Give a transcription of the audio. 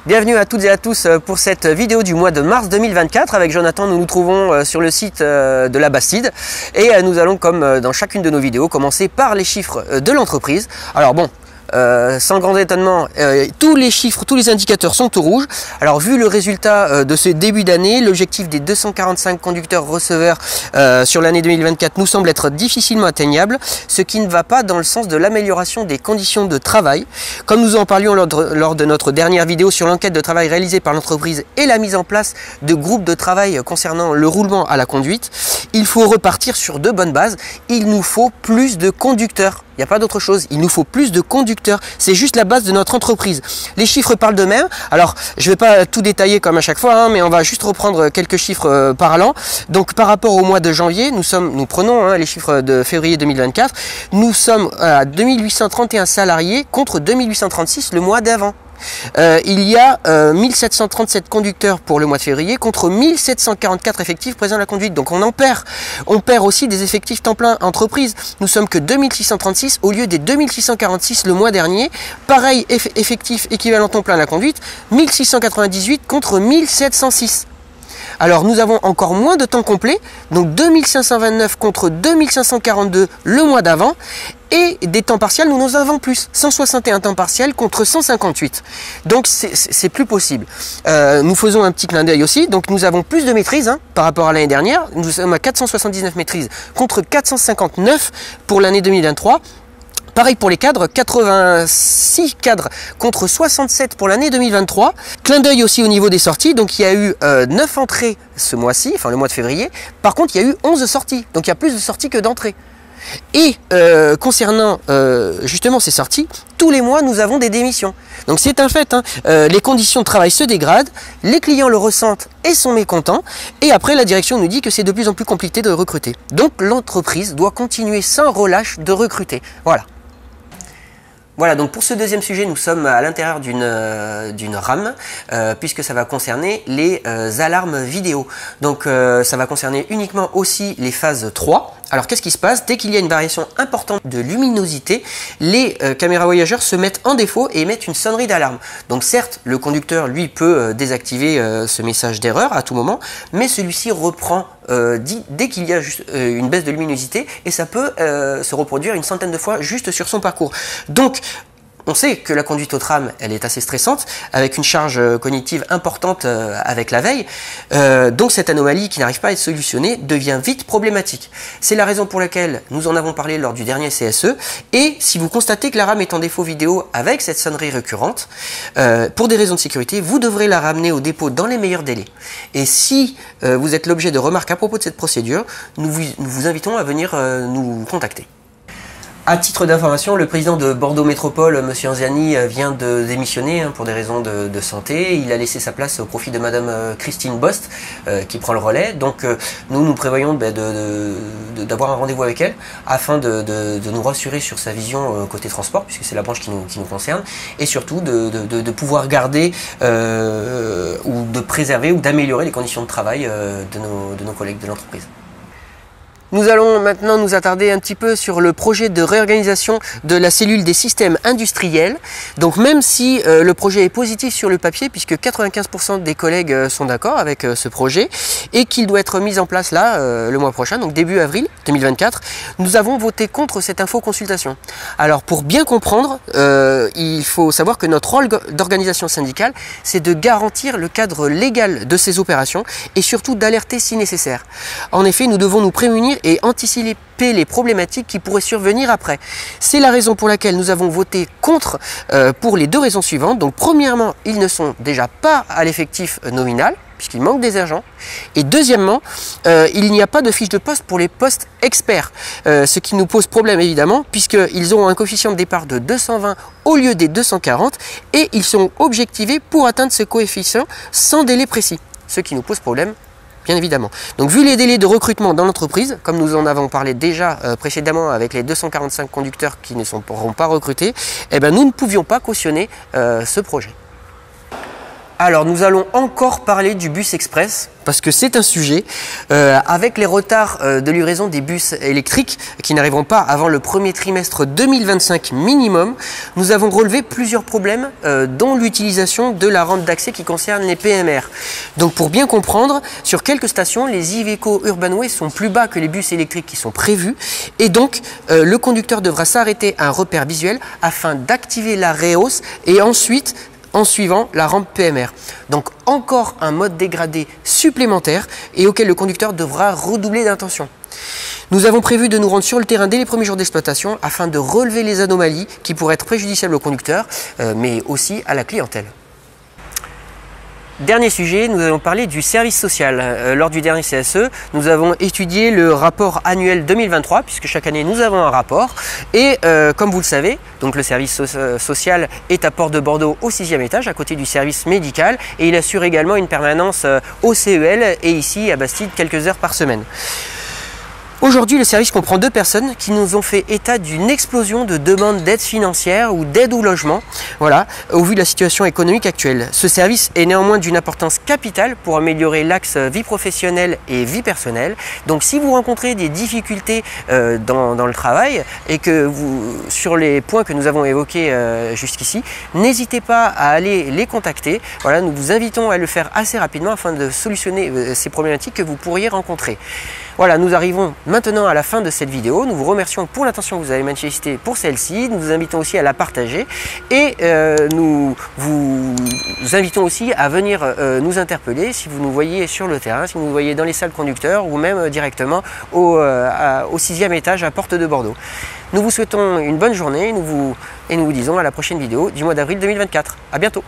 Bienvenue à toutes et à tous pour cette vidéo du mois de mars 2024. Avec Jonathan, nous nous trouvons sur le site de la Bastide et nous allons, comme dans chacune de nos vidéos, commencer par les chiffres de l'entreprise. Alors bon, sans grand étonnement, tous les chiffres, tous les indicateurs sont au rouge. Alors vu le résultat de ce début d'année, l'objectif des 245 conducteurs receveurs sur l'année 2024 nous semble être difficilement atteignable, ce qui ne va pas dans le sens de l'amélioration des conditions de travail. Comme nous en parlions lors de notre dernière vidéo sur l'enquête de travail réalisée par l'entreprise et la mise en place de groupes de travail concernant le roulement à la conduite, il faut repartir sur de bonnes bases. Il nous faut plus de conducteurs. Il n'y a pas d'autre chose, il nous faut plus de conducteurs, c'est juste la base de notre entreprise. Les chiffres parlent d'eux-mêmes, alors je ne vais pas tout détailler comme à chaque fois, mais on va juste reprendre quelques chiffres parlants. Donc par rapport au mois de janvier, nous prenons les chiffres de février 2024, nous sommes à 2831 salariés contre 2836 le mois d'avant. Il y a 1737 conducteurs pour le mois de février contre 1744 effectifs présents à la conduite. Donc on perd aussi des effectifs temps plein entreprise. Nous sommes que 2636 au lieu des 2646 le mois dernier. Pareil, effectif équivalent temps plein à la conduite, 1698 contre 1706. Alors nous avons encore moins de temps complet, donc 2529 contre 2542 le mois d'avant. Et des temps partiels, nous en avons plus, 161 temps partiels contre 158. Donc c'est plus possible. Nous faisons un petit clin d'œil aussi, donc nous avons plus de maîtrise par rapport à l'année dernière. Nous sommes à 479 maîtrises contre 459 pour l'année 2023. Pareil pour les cadres, 86 cadres contre 67 pour l'année 2023. Clin d'œil aussi au niveau des sorties, donc il y a eu 9 entrées ce mois-ci, enfin le mois de février. Par contre, il y a eu 11 sorties, donc il y a plus de sorties que d'entrées. Et concernant justement ces sorties, tous les mois nous avons des démissions. Donc c'est un fait, les conditions de travail se dégradent, les clients le ressentent et sont mécontents, et après la direction nous dit que c'est de plus en plus compliqué de recruter. Donc l'entreprise doit continuer sans relâche de recruter. Voilà, donc pour ce deuxième sujet, nous sommes à l'intérieur d'une RAM, puisque ça va concerner les alarmes vidéo. Donc ça va concerner uniquement aussi les phases 3. Alors qu'est-ce qui se passe? Dès qu'il y a une variation importante de luminosité, les caméras voyageurs se mettent en défaut et émettent une sonnerie d'alarme. Donc certes, le conducteur, lui, peut désactiver ce message d'erreur à tout moment, mais celui-ci reprend dès qu'il y a juste une baisse de luminosité, et ça peut se reproduire une centaine de fois juste sur son parcours. Donc on sait que la conduite au tram, elle est assez stressante, avec une charge cognitive importante avec la veille. Donc cette anomalie qui n'arrive pas à être solutionnée devient vite problématique. C'est la raison pour laquelle nous en avons parlé lors du dernier CSE. Et si vous constatez que la RAM est en défaut vidéo avec cette sonnerie récurrente, pour des raisons de sécurité, vous devrez la ramener au dépôt dans les meilleurs délais. Et si vous êtes l'objet de remarques à propos de cette procédure, nous vous invitons à venir nous contacter. À titre d'information, le président de Bordeaux Métropole, M. Anziani, vient de démissionner pour des raisons de santé. Il a laissé sa place au profit de Mme Christine Bost, qui prend le relais. Donc nous prévoyons d'avoir un rendez-vous avec elle afin de nous rassurer sur sa vision côté transport, puisque c'est la branche qui nous concerne, et surtout de pouvoir garder ou de préserver ou d'améliorer les conditions de travail de nos collègues de l'entreprise. Nous allons maintenant nous attarder un petit peu sur le projet de réorganisation de la cellule des systèmes industriels. Donc même si le projet est positif sur le papier, puisque 95% des collègues sont d'accord avec ce projet, et qu'il doit être mis en place là le mois prochain, donc début avril 2024, nous avons voté contre cette infoconsultation. Alors pour bien comprendre, il faut savoir que notre rôle d'organisation syndicale, c'est de garantir le cadre légal de ces opérations et surtout d'alerter si nécessaire. En effet, nous devons nous prémunir et anticiper les problématiques qui pourraient survenir après. C'est la raison pour laquelle nous avons voté contre pour les deux raisons suivantes. Donc premièrement, ils ne sont déjà pas à l'effectif nominal, puisqu'il manque des agents. Et deuxièmement, il n'y a pas de fiche de poste pour les postes experts, ce qui nous pose problème évidemment, puisqu'ils auront un coefficient de départ de 220 au lieu des 240, et ils seront objectivés pour atteindre ce coefficient sans délai précis, ce qui nous pose problème bien évidemment. Donc vu les délais de recrutement dans l'entreprise, comme nous en avons parlé déjà précédemment avec les 245 conducteurs qui ne seront pas recrutés, nous ne pouvions pas cautionner ce projet. Alors nous allons encore parler du bus express parce que c'est un sujet. Avec les retards de livraison des bus électriques qui n'arriveront pas avant le premier trimestre 2025 minimum, nous avons relevé plusieurs problèmes dont l'utilisation de la rampe d'accès qui concerne les PMR. Donc pour bien comprendre, sur quelques stations, les Iveco Urbanway sont plus bas que les bus électriques qui sont prévus et donc le conducteur devra s'arrêter à un repère visuel afin d'activer la REOS et ensuite en suivant la rampe PMR. Donc encore un mode dégradé supplémentaire et auquel le conducteur devra redoubler d'attention. Nous avons prévu de nous rendre sur le terrain dès les premiers jours d'exploitation afin de relever les anomalies qui pourraient être préjudiciables au conducteur, mais aussi à la clientèle. Dernier sujet, nous allons parler du service social. Lors du dernier CSE, nous avons étudié le rapport annuel 2023, puisque chaque année nous avons un rapport. Et comme vous le savez, donc le service social est à Porte de Bordeaux au 6e étage, à côté du service médical. Et il assure également une permanence au CEL et ici à Bastide quelques heures par semaine. Aujourd'hui, le service comprend 2 personnes qui nous ont fait état d'une explosion de demandes d'aide financière ou d'aide au logement, voilà, au vu de la situation économique actuelle. Ce service est néanmoins d'une importance capitale pour améliorer l'axe vie professionnelle et vie personnelle. Donc si vous rencontrez des difficultés dans le travail et que sur les points que nous avons évoqués jusqu'ici, n'hésitez pas à aller les contacter. Voilà, nous vous invitons à le faire assez rapidement afin de solutionner ces problématiques que vous pourriez rencontrer. Voilà, nous arrivons maintenant à la fin de cette vidéo. Nous vous remercions pour l'attention que vous avez manifestée pour celle-ci. Nous vous invitons aussi à la partager et nous vous invitons aussi à venir nous interpeller si vous nous voyez sur le terrain, si vous nous voyez dans les salles conducteurs ou même directement au 6e étage à Porte de Bordeaux. Nous vous souhaitons une bonne journée et nous vous disons à la prochaine vidéo du mois d'avril 2024. À bientôt.